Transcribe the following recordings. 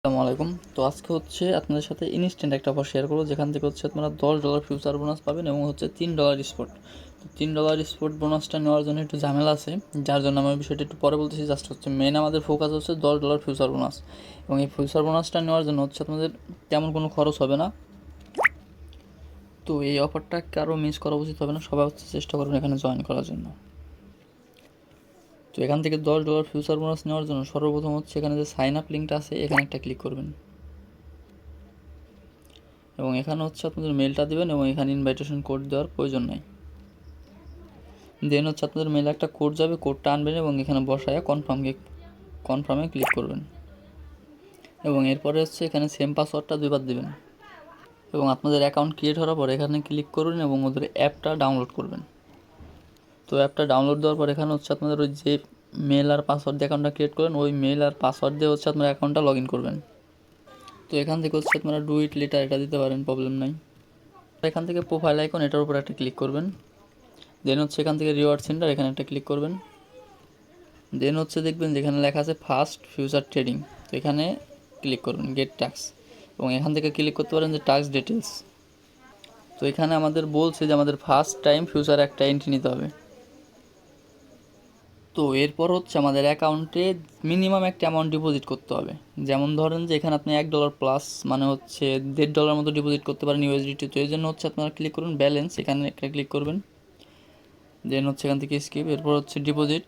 আসসালামু আলাইকুম। তো আজকে হচ্ছে আপনাদের সাথে ইনস্ট্যান্ট একটা অফার শেয়ার করবো, যেখান থেকে হচ্ছে আপনারা $10 ফিউচার বোনাস পাবেন এবং হচ্ছে $3 স্পট। তো $3 স্পট বোনাসটা নেওয়ার জন্য একটু ঝামেলা আছে, যার জন্য আমি বিষয়টা একটু পরে বলতেছি। জাস্ট হচ্ছে মেন আমাদের ফোকাস হচ্ছে $10 ফিউচার বোনাস, এবং এই ফিউচার বোনাসটা নেওয়ার জন্য হচ্ছে আপনাদের তেমন কোনো খরচ হবে না। তো এই অফারটা কারো মিস করা উচিত হবে না, সবাই হচ্ছে চেষ্টা করবেন এখানে জয়েন করার জন্য। তো এখান থেকে $10 ফিউচার বোনাস নেওয়ার জন্য সর্বপ্রথম হচ্ছে এখানে যে সাইন আপ লিঙ্কটা আছে এখানে একটা ক্লিক করবেন, এবং এখানে হচ্ছে আপনাদের মেলটা দেবেন, এবং এখানে ইনভাইটেশন কোড দেওয়ার প্রয়োজন নেই। দেন হচ্ছে আপনাদের মেলে একটা কোড যাবে, কোডটা আনবেন এবং এখানে বসায় কনফার্মে ক্লিক করবেন, এবং এরপরে হচ্ছে এখানে সেম পাসওয়ার্ডটা 2বার দেবেন, এবং আপনাদের অ্যাকাউন্ট ক্রিয়েট হওয়ার পর এখানে ক্লিক করবেন এবং ওদের অ্যাপটা ডাউনলোড করবেন। তো অ্যাপটা ডাউনলোড দেওয়ার পর এখানে হচ্ছে আপনাদের ওই যে মেল আর পাসওয়ার্ড দিয়ে অ্যাকাউন্টটা ক্রিয়েট করেন, ওই মেল আর পাসওয়ার্ড দিয়ে হচ্ছে আপনার অ্যাকাউন্টটা লগ ইন করবেন। তো এখান থেকে হচ্ছে আপনারা ডু ইট লেটার এটা দিতে পারেন, প্রবলেম নাই। এখান থেকে প্রোফাইল আইকন এটার উপর একটা ক্লিক করবেন। দেন হচ্ছে এখান থেকে রিওয়ার্ড সেন্টার এখানে একটা ক্লিক করবেন। দেন হচ্ছে দেখবেন যেখানে লেখা আছে ফার্স্ট ফিউচার ট্রেডিং, তো এখানে ক্লিক করবেন গেট টাস্ক, এবং এখান থেকে ক্লিক করতে পারেন যে টাস্ক ডিটেলস। তো এখানে আমাদের বলছে যে আমাদের ফার্স্ট টাইম ফিউচার একটা এন্ট্রি নিতে হবে। তো এরপর হচ্ছে আমাদের অ্যাকাউন্টে মিনিমাম একটা অ্যামাউন্ট ডিপোজিট করতে হবে। যেমন ধরেন যে এখানে আপনি $1 প্লাস মানে হচ্ছে $1.5 মতো ডিপোজিট করতে পারেন ইউএসডিটি। তো এই জন্য হচ্ছে আপনারা ক্লিক করুন ব্যালেন্স, এখানে একটা ক্লিক করবেন। দেন হচ্ছে এখান থেকে স্কিপ, এরপর হচ্ছে ডিপোজিট,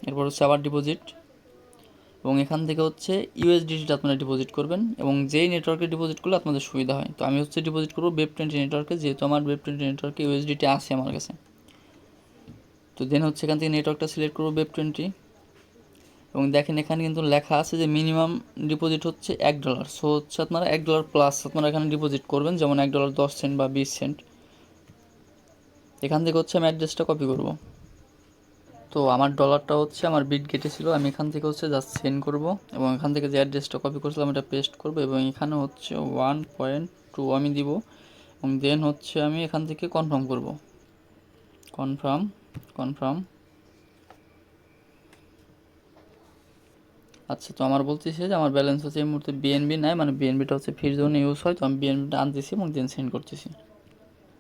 এরপর হচ্ছে আবার ডিপোজিট, এবং এখান থেকে হচ্ছে ইউএসডিটিটা আপনারা ডিপোজিট করবেন, এবং যেই নেটওয়ার্কে ডিপোজিট করলে আপনাদের সুবিধা হয়। তো আমি হচ্ছে ডিপোজিট করবো Web20 নেটওয়ার্কে, যেহেতু আমার Web20 নেটওয়ার্কে ইউএসডিটি আছে আমার কাছে। তো দেন হচ্ছে এখান থেকে নেটওয়ার্কটা সিলেক্ট করবো Web20, এবং দেখেন এখানে কিন্তু লেখা আছে যে মিনিমাম ডিপোজিট হচ্ছে $1। সো হচ্ছে আপনারা $1 প্লাস আপনারা এখানে ডিপোজিট করবেন, যেমন $1.10 বা 20 সেন্ট। এখান থেকে হচ্ছে আমি অ্যাড্রেসটা কপি করব। তো আমার ডলারটা হচ্ছে আমার বিট গেটে ছিল, আমি এখান থেকে হচ্ছে জাস্ট সেন্ড করব, এবং এখান থেকে যে অ্যাড্রেসটা কপি করেছিলাম এটা পেস্ট করব, এবং এখানে হচ্ছে 1.2 আমি দিব, এবং দেন হচ্ছে আমি এখান থেকে কনফার্ম করব। Confirm confirm. আচ্ছা, তো আমার বলতেছে যে আমার ব্যালেন্স হচ্ছে এই মুহূর্তে বিএনবি নাই, মানে বিএনবিটা হচ্ছে ফ্রি জোনে ইউজ হয়, তো আমি বিএনবিটা আনতেছি এবং দেন সেন্ড করতেছি।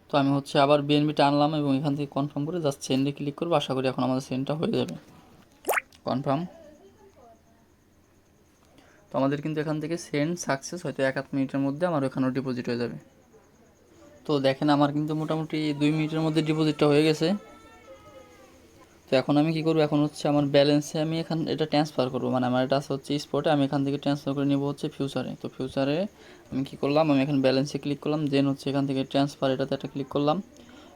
তো আমি হচ্ছে আবার বিএনবিটা আনলাম এবং এখান থেকে কনফার্ম করে জাস্ট সেন্ডে ক্লিক করবো। আশা করি এখন আমাদের সেন্ডটা হয়ে যাবে। কনফার্ম। তো আমাদের কিন্তু এখান থেকে সেন্ড সাকসেস, হয়তো 1-8 মিনিটের মধ্যে আমার ওখানেও ডিপোজিট হয়ে যাবে। তো দেখেন আমার কিন্তু মোটামুটি 2 মিনিটের মধ্যে ডিপোজিটটা হয়ে গেছে। তো এখন আমি কী করবো, এখন হচ্ছে আমার ব্যালেন্সে আমি এখান এটা ট্রান্সফার করবো, মানে আমার এটা হচ্ছে স্পটে, আমি এখান থেকে ট্রান্সফার করে নিব হচ্ছে ফিউচারে। তো ফিউচারে আমি কী করলাম, আমি এখানে ব্যালেন্সে ক্লিক করলাম, দেন হচ্ছে এখান থেকে ট্রান্সফার এটাতে একটা ক্লিক করলাম,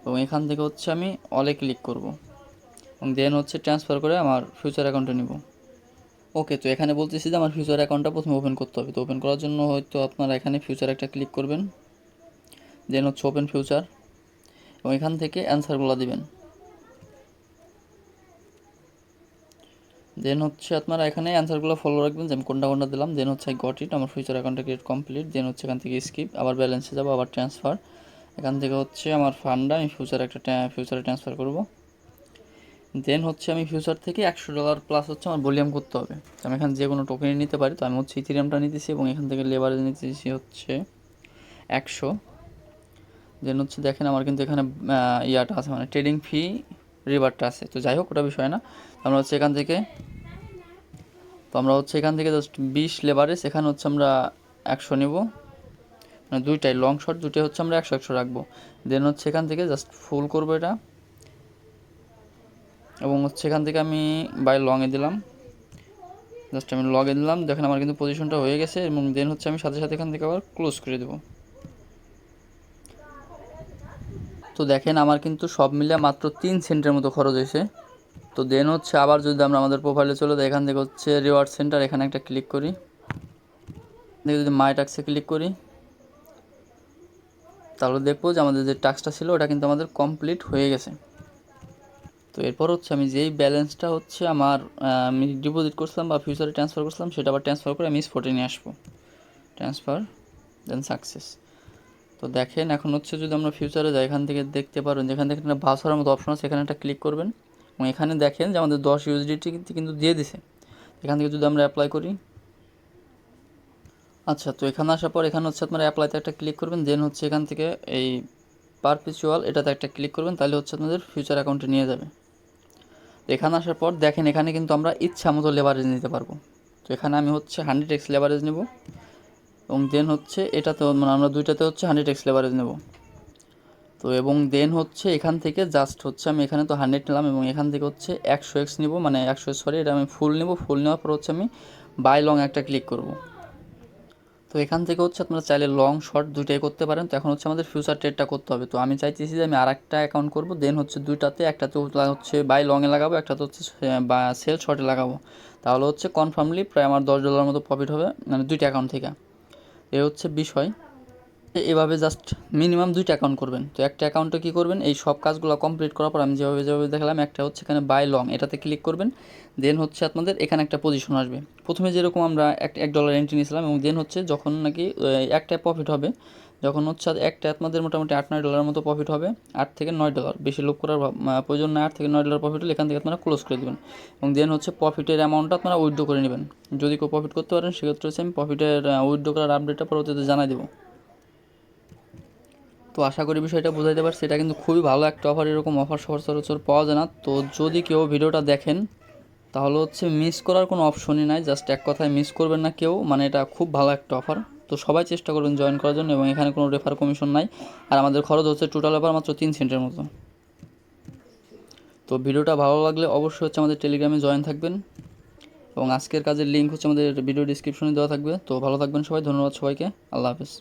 এবং এখান থেকে হচ্ছে আমি অলে ক্লিক করব, এবং দেন হচ্ছে ট্রান্সফার করে আমার ফিউচার অ্যাকাউন্টে নিব। ওকে, তো এখানে বলতেছি যে আমার ফিউচার অ্যাকাউন্টটা প্রথমে ওপেন করতে হবে। তো ওপেন করার জন্য হয়তো আপনারা এখানে ফিউচার একটা ক্লিক করবেন, দেন হচ্ছে ওপেন ফিউচার, এবং এখান থেকে অ্যান্সারগুলো দিবেন। দেন হচ্ছে আপনারা এখানে অ্যান্সারগুলো ফলো রাখবেন যে আমি কোনটা কোনটা দিলাম। দেন হচ্ছে গট ইট, আমার ফিউচার অ্যাকাউন্টটা ক্রিয়েট কমপ্লিট। দেন হচ্ছে এখান থেকে স্কিপ, আবার ব্যালেন্সে যাবো, আবার ট্রান্সফার, এখান থেকে হচ্ছে আমার ফান্ডটা আমি ফিউচারে ট্রান্সফার করব। দেন হচ্ছে আমি ফিউচার থেকে $100 প্লাস হচ্ছে আমার ভলিউম করতে হবে। তো আমি এখানে যে কোনো টোকেনই নিতে পারি, তো আমি হচ্ছে ইথিরিয়ামটা নিতেছি, এবং এখান থেকে লেবারেজ নিতেছি হচ্ছে 100। দেন হচ্ছে দেখেন আমার কিন্তু এখানে ইয়াটা আছে, মানে ট্রেডিং ফি রিওয়ার্ডটা আছে। তো যাই হোক, ওটা বিষয় না। আমরা হচ্ছে এখান থেকে জাস্ট 20 লেবারেজ, এখানে হচ্ছে আমরা 100 নিব, মানে দুইটাই লং শর্ট দুটোই হচ্ছে আমরা 100 রাখবো। দেন হচ্ছে এখান থেকে জাস্ট ফুল করবো এটা, এবং হচ্ছে এখান থেকে আমি বাই লংয়ে দিলাম, জাস্ট আমি লগে দিলাম। দেখেন আমার কিন্তু পজিশনটা হয়ে গেছে, এবং দেন হচ্ছে আমি সাথে সাথে এখান থেকে আবার ক্লোজ করে দেবো। তো দেখেন আমার কিন্তু সব মিলে মাত্র 3 সেন্টের মতো খরচ হয়েছে। তো দেন হচ্ছে আবার যদি আমরা আমাদের প্রোফাইলে চলে যাই, এখান থেকে হচ্ছে রিওয়ার্ড সেন্টার, এখানে একটা ক্লিক করি, দেখে যদি মাই টাক্সে ক্লিক করি, তাহলে দেখবো যে আমাদের যে টাস্কটা ছিল ওটা কিন্তু আমাদের কমপ্লিট হয়ে গেছে। তো এরপর হচ্ছে আমি যেই ব্যালেন্সটা হচ্ছে আমার আমি ডিপোজিট করছিলাম বা ফিউচারে ট্রান্সফার করছিলাম, সেটা আবার ট্রান্সফার করে আমি স্পটে নিয়ে আসবো। ট্রান্সফার, দেন সাকসেস। তো দেখেন এখন হচ্ছে যদি আমরা ফিউচারে যাই, এখান থেকে দেখতে পারেন যেখান থেকে একটা ভাউচারের মতো অপশন আছে, এখানে একটা ক্লিক করবেন, এবং এখানে দেখেন যে আমাদের 10 ইউএসডিটি কিন্তু দিয়ে দিছে। এখান থেকে যদি আমরা অ্যাপ্লাই করি, আচ্ছা, তো এখানে আসার পর এখানে হচ্ছে আপনারা অ্যাপ্লাইতে একটা ক্লিক করবেন, দেন হচ্ছে এখান থেকে এই পারপিচুয়াল এটাতে একটা ক্লিক করবেন, তাহলে হচ্ছে আপনাদের ফিউচার অ্যাকাউন্টে নিয়ে যাবে। তো এখানে আসার পর দেখেন এখানে কিন্তু আমরা ইচ্ছা মতো লেভারেজ নিতে পারবো। তো এখানে আমি হচ্ছে 100x লেভারেজ নেব, এবং দেন হচ্ছে এটাতে মানে আমরা দুইটাতে হচ্ছে 100x লেভারেজ নেব। তো এবং দেন হচ্ছে এখান থেকে জাস্ট হচ্ছে আমি এখানে তো 100 নিলাম, এবং এখান থেকে হচ্ছে 100x নিব, মানে 100 সরি এটা আমি ফুল নেব। ফুল নেওয়ার পর হচ্ছে আমি বাই লং একটা ক্লিক করব। তো এখান থেকে হচ্ছে আপনারা চাইলে লং শর্ট দুইটাই করতে পারেন। তো এখন হচ্ছে আমাদের ফিউচার ট্রেডটা করতে হবে। তো আমি চাইতেছি যে আমি আর একটা অ্যাকাউন্ট করবো, দেন হচ্ছে দুইটাতে, একটাতে হচ্ছে বাই লংয়ে লাগাবো, একটাতে হচ্ছে বা সেল শর্টে লাগাবো। তাহলে হচ্ছে কনফার্মলি প্রায় আমার $10 মতো প্রফিট হবে, মানে দুইটা অ্যাকাউন্ট থেকে। এ হচ্ছে বিষয়। এভাবে জাস্ট মিনিমাম দুইটা অ্যাকাউন্ট করবেন। তো একটা অ্যাকাউন্টে কী করবেন, এই সব কাজগুলো কমপ্লিট করার পর আমি যেভাবে যেভাবে দেখালাম, একটা হচ্ছে এখানে বাই লং এটাতে ক্লিক করবেন। দেন হচ্ছে আপনাদের এখানে একটা পজিশন আসবে। প্রথমে যেরকম আমরা $1 এন্ট্রি নিয়েছিলাম, এবং দেন হচ্ছে যখন নাকি একটায় প্রফিট হবে, যখন হচ্ছে একটা আপনাদের মোটামুটি $8-9 মতো প্রফিট হবে। $8 থেকে $9, বেশি লোভ করার প্রয়োজন না। $8 থেকে $9 প্রফিট হলে এখান থেকে আপনারা ক্লোজ করে দেবেন, এবং দেন হচ্ছে প্রফিটের অ্যামাউন্টটা আপনারা উইথড্র করে নেবেন। যদি কেউ প্রফিট করতে পারেন সেক্ষেত্রে হচ্ছে আমি প্রফিটের উইথড্র করার আপডেটটা পরবর্তীতে জানাই দেবো। তো আশা করি বিষয়টা বোঝাইতে পারছি। এটা কিন্তু খুবই ভালো একটা অফার, এরকম অফার সচরাচর পাওয়া যায় না। তো যদি কেউ ভিডিওটা দেখেন তাহলে হচ্ছে মিস করার কোনো অপশনই নাই, জাস্ট এক কথায় মিস করবেন না কেউ, মানে এটা খুব ভালো একটা অফার। তো সবাই চেষ্টা করবেন জয়েন করার জন্য, এবং এখানে কোনো রেফার কমিশন নাই। আর আমাদের খরচ হচ্ছে টোটাল অফার মাত্র 3 সেন্টের মতো। তো ভিডিওটা ভালো লাগলে অবশ্যই হচ্ছে আমাদের টেলিগ্রামে জয়েন থাকবেন, এবং আজকের কাজের লিঙ্ক হচ্ছে আমাদের ভিডিও ডিসক্রিপশনে দেওয়া থাকবে। তো ভালো থাকবেন সবাই, ধন্যবাদ সবাইকে, আল্লাহ হাফেজ।